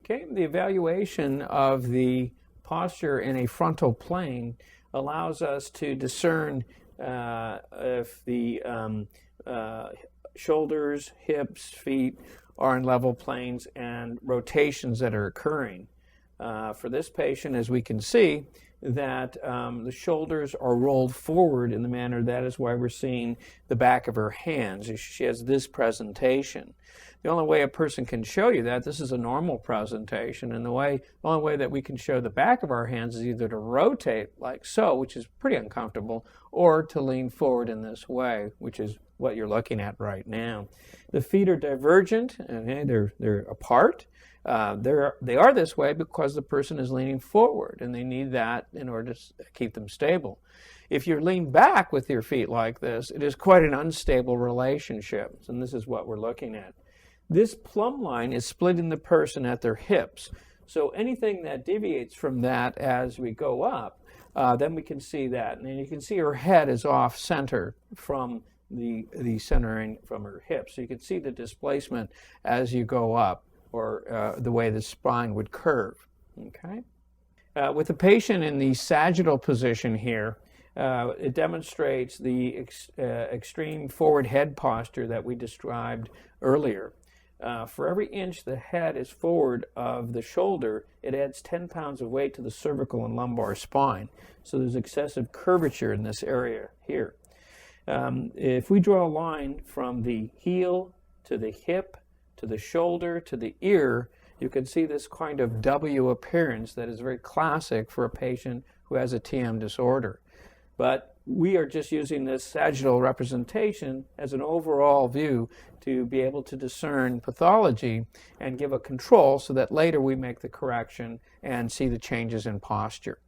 Okay, the evaluation of the posture in a frontal plane allows us to discern if the shoulders, hips, feet are in level planes and rotations that are occurring. For this patient, as we can see, that the shoulders are rolled forward in the manner that is why we're seeing the back of her hands. She has this presentation. The only way a person can show you that, this is a normal presentation, and the only way that we can show the back of our hands is either to rotate like so, which is pretty uncomfortable, or to lean forward in this way, which is what you're looking at right now. The feet are divergent, okay? They're apart. They are this way because the person is leaning forward, and they need that in order to keep them stable. If you lean back with your feet like this, it is quite an unstable relationship, and this is what we're looking at. This plumb line is splitting the person at their hips, so anything that deviates from that as we go up, then we can see that, and then you can see her head is off center from the centering from her hips, so you can see the displacement as you go up, or the way the spine would curve. Okay. With the patient in the sagittal position here, it demonstrates the extreme forward head posture that we described earlier. For every inch the head is forward of the shoulder, it adds 10 pounds of weight to the cervical and lumbar spine. So there's excessive curvature in this area here. If we draw a line from the heel to the hip, to the shoulder, to the ear, you can see this kind of W appearance that is very classic for a patient who has a TM disorder. But we are just using this sagittal representation as an overall view to be able to discern pathology and give a control so that later we make the correction and see the changes in posture.